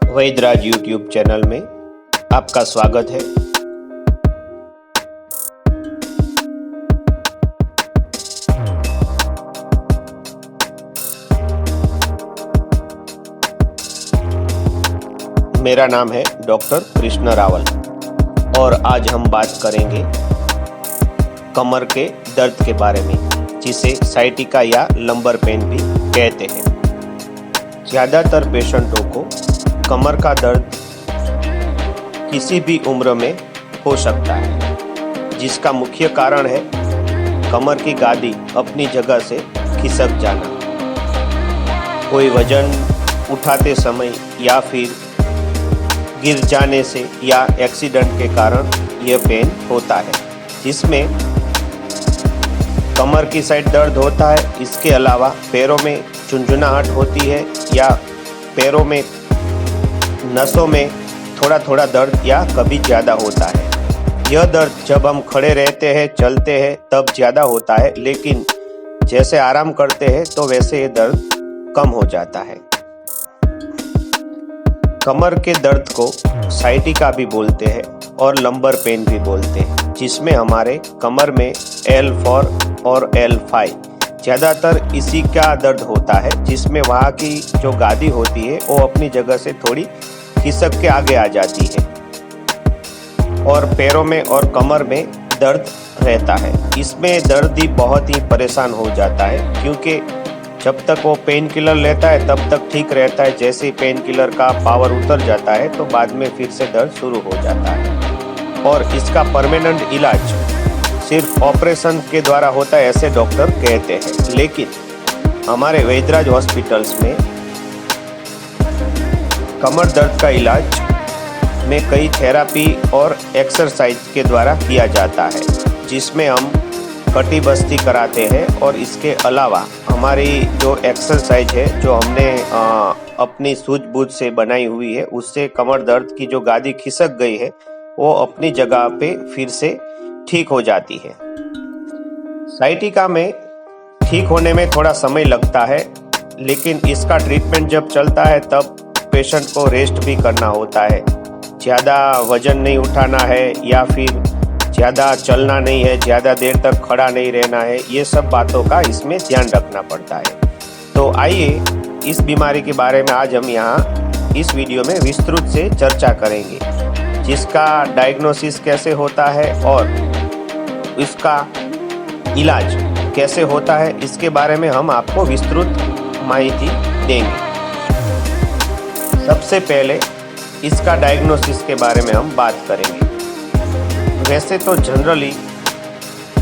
वैद्यराज YouTube channel में आपका स्वागत है। मेरा नाम है डॉक्टर कृष्ण रावल और आज हम बात करेंगे कमर के दर्द के बारे में, जिसे साइटिका या लंबर पेन भी कहते हैं। ज़्यादातर पेशेंटों को कमर का दर्द किसी भी उम्र में हो सकता है, जिसका मुख्य कारण है कमर की गादी अपनी जगह से खिसक जाना, कोई वजन उठाते समय या फिर गिर जाने से या एक्सीडेंट के कारण यह पेन होता है, जिसमें कमर की साइड दर्द होता है। इसके अलावा पैरों में झुनझुनाहट होती है या पैरों में नसों में थोड़ा थोड़ा दर्द या कभी ज़्यादा होता है। यह दर्द जब हम खड़े रहते हैं, चलते हैं तब ज़्यादा होता है, लेकिन जैसे आराम करते हैं तो वैसे ये दर्द कम हो जाता है। कमर के दर्द को साइटिका भी बोलते हैं और लंबर पेन भी बोलते हैं, जिसमें हमारे कमर में L4 और L5 ज़्यादातर इसी का दर्द होता है, जिसमें वहाँ की जो गादी होती है वो अपनी जगह से थोड़ी खिसक के आगे आ जाती है और पैरों में और कमर में दर्द रहता है। इसमें दर्द ही बहुत ही परेशान हो जाता है, क्योंकि जब तक वो पेन किलर लेता है तब तक ठीक रहता है। जैसे ही पेन किलर का पावर उतर जाता है तो बाद में फिर से दर्द शुरू हो जाता है और इसका परमानेंट इलाज सिर्फ ऑपरेशन के द्वारा होता है, ऐसे डॉक्टर कहते हैं। लेकिन हमारे वैद्यराज हॉस्पिटल्स में कमर दर्द का इलाज में कई थेरापी और एक्सरसाइज के द्वारा किया जाता है, जिसमें हम कटी बस्ती कराते हैं और इसके अलावा हमारी जो एक्सरसाइज है जो हमने अपनी सूझबूझ से बनाई हुई है, उससे कमर दर्द की जो गादी खिसक गई है वो अपनी जगह पे फिर से ठीक हो जाती है। साइटिका में ठीक होने में थोड़ा समय लगता है, लेकिन इसका ट्रीटमेंट जब चलता है तब पेशेंट को रेस्ट भी करना होता है। ज़्यादा वजन नहीं उठाना है या फिर ज़्यादा चलना नहीं है, ज़्यादा देर तक खड़ा नहीं रहना है, ये सब बातों का इसमें ध्यान रखना पड़ता है। तो आइए इस बीमारी के बारे में आज हम यहाँ इस वीडियो में विस्तृत से चर्चा करेंगे, जिसका डायग्नोसिस कैसे होता है और इसका इलाज कैसे होता है, इसके बारे में हम आपको विस्तृत माहिती देंगे। सबसे पहले इसका डायग्नोसिस के बारे में हम बात करेंगे। वैसे तो जनरली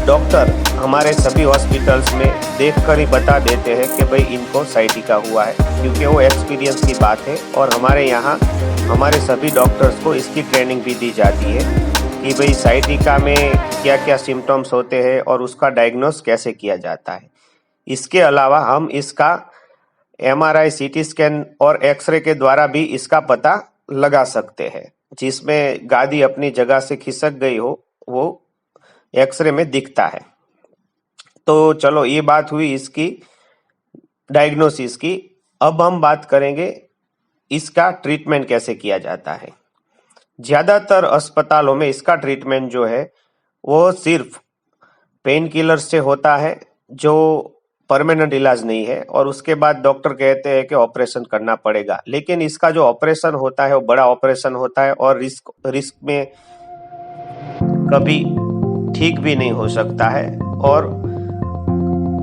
डॉक्टर हमारे सभी हॉस्पिटल्स में देखकर ही बता देते हैं कि भाई इनको साइटिका हुआ है, क्योंकि वो एक्सपीरियंस की बात है और हमारे यहाँ हमारे सभी डॉक्टर्स को इसकी ट्रेनिंग भी दी जाती है कि भाई साइटिका में क्या क्या सिम्टम्स होते हैं और उसका डायग्नोस कैसे किया जाता है। इसके अलावा हम इसका MRI, CT स्कैन और एक्सरे के द्वारा भी इसका पता लगा सकते हैं, जिसमें गादी अपनी जगह से खिसक गई हो वो एक्सरे में दिखता है। तो चलो ये बात हुई इसकी डायग्नोसिस की। अब हम बात करेंगे इसका ट्रीटमेंट कैसे किया जाता है। ज़्यादातर अस्पतालों में इसका ट्रीटमेंट जो है वो सिर्फ पेन किलर से होता है, जो परमानेंट इलाज नहीं है, और उसके बाद डॉक्टर कहते हैं कि ऑपरेशन करना पड़ेगा। लेकिन इसका जो ऑपरेशन होता है वो बड़ा ऑपरेशन होता है और रिस्क में कभी ठीक भी नहीं हो सकता है, और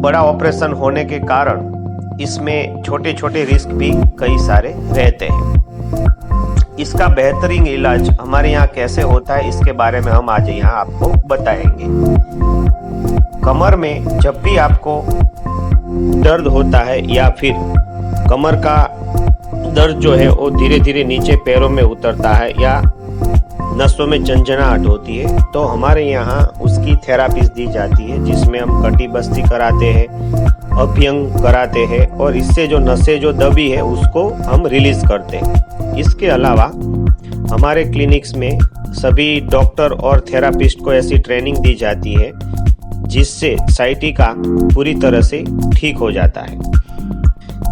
बड़ा ऑपरेशन होने के कारण इसमें छोटे छोटे रिस्क भी कई सारे रहते हैं। इसका बेहतरीन इलाज हमारे यहाँ कैसे होता है, इसके बारे में हम आज यहाँ आपको बताएंगे। कमर में जब भी आपको दर्द होता है या फिर कमर का दर्द जो है वो धीरे धीरे नीचे पैरों में उतरता है या नसों में झंझनाहट होती है, तो हमारे यहाँ उसकी थेरापीज दी जाती है, जिसमें हम कटी बस्ती कराते हैं, अभ्यंग कराते हैं और इससे जो नसें जो दबी है उसको हम रिलीज करते हैं। इसके अलावा हमारे क्लिनिक्स में सभी डॉक्टर और थेरापिस्ट को ऐसी ट्रेनिंग दी जाती है जिससे साइटिका पूरी तरह से ठीक हो जाता है।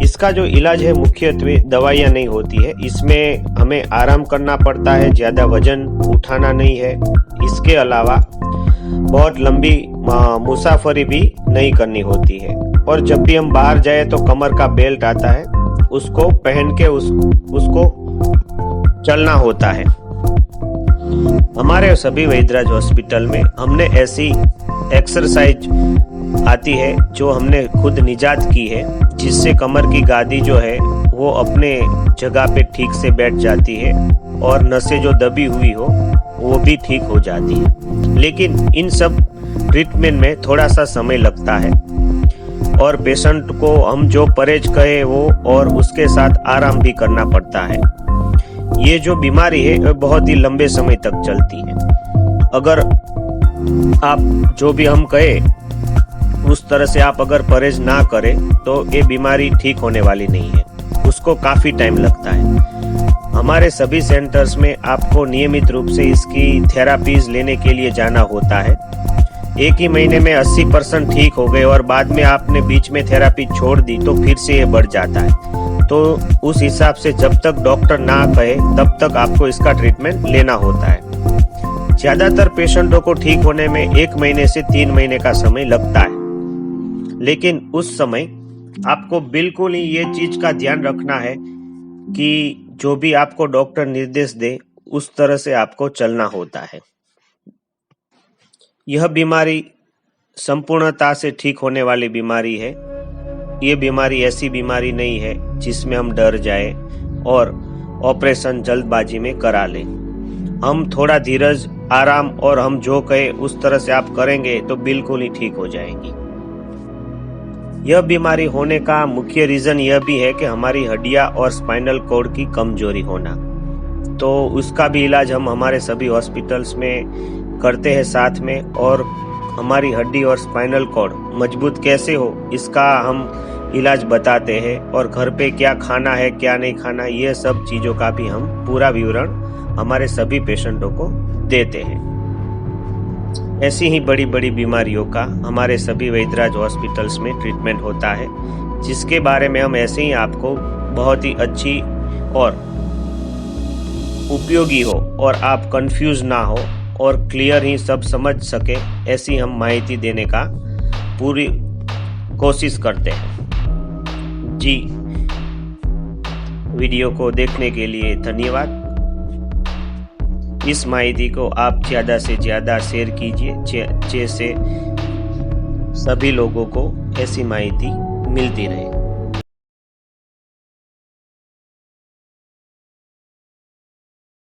इसका जो इलाज है मुख्यत्वे दवाइयाँ नहीं होती है, इसमें हमें आराम करना पड़ता है, ज़्यादा वजन उठाना नहीं है। इसके अलावा बहुत लंबी मुसाफरी भी नहीं करनी होती है। और जब भी हम बाहर जाए तो कमर का बेल्ट आता है, उसको पहन के उसको चलना होता है। हमारे सभी वैद्यराज हॉस्पिटल में हमने ऐसी एक्सरसाइज आती है जो हमने खुद निजात की है, जिससे कमर की गादी जो है वो अपने जगह पे ठीक से बैठ जाती है और नसें जो दबी हुई हो वो भी ठीक हो जाती है। लेकिन इन सब ट्रीटमेंट में थोड़ा सा समय लगता है और पेशेंट को हम जो परहेज कहे वो और उसके साथ आराम भी करना पड़ता है। ये जो बीमारी है वो बहुत ही लंबे समय तक चलती है। अगर आप जो भी हम कहे उस तरह से आप अगर परहेज ना करें तो ये बीमारी ठीक होने वाली नहीं है, उसको काफ़ी टाइम लगता है। हमारे सभी सेंटर्स में आपको नियमित रूप से इसकी थेरापीज लेने के लिए जाना होता है। एक ही महीने में 80% ठीक हो गए और बाद में आपने बीच में थेरापी छोड़ दी तो फिर से ये बढ़ जाता है। तो उस हिसाब से जब तक डॉक्टर ना कहे तब तक आपको इसका ट्रीटमेंट लेना होता है। ज़्यादातर पेशेंटों को ठीक होने में 1 महीने से 3 महीने का समय लगता है, लेकिन उस समय आपको बिल्कुल ही ये चीज का ध्यान रखना है कि जो भी आपको डॉक्टर निर्देश दे उस तरह से आपको चलना होता है। यह बीमारी संपूर्णता से ठीक होने वाली बीमारी है। ये बीमारी ऐसी बीमारी नहीं है जिसमें हम डर जाए और ऑपरेशन जल्दबाजी में करा लें। हम थोड़ा धीरज, आराम और हम जो कहे उस तरह से आप करेंगे तो बिल्कुल ही ठीक हो जाएंगी। यह बीमारी होने का मुख्य रीजन यह भी है कि हमारी हड्डियां और स्पाइनल कॉर्ड की कमजोरी होना, तो उसका भी इलाज हम हमारे सभी हॉस्पिटल्स में करते हैं साथ में। और हमारी हड्डी और स्पाइनल कॉर्ड मजबूत कैसे हो इसका हम इलाज बताते हैं, और घर पे क्या खाना है क्या नहीं खाना, ये सब चीज़ों का भी हम पूरा विवरण हमारे सभी पेशेंटों को देते हैं। ऐसी ही बड़ी बड़ी बीमारियों का हमारे सभी वैद्यराज हॉस्पिटल्स में ट्रीटमेंट होता है, जिसके बारे में हम ऐसे ही आपको बहुत ही अच्छी और उपयोगी हो और आप कंफ्यूज ना हो और क्लियर ही सब समझ सके, ऐसी हम माहिती देने का पूरी कोशिश करते हैं। जी, वीडियो को देखने के लिए धन्यवाद। इस माहिती को आप ज़्यादा से ज़्यादा शेयर कीजिए, जैसे सभी लोगों को ऐसी माहिती मिलती रहे।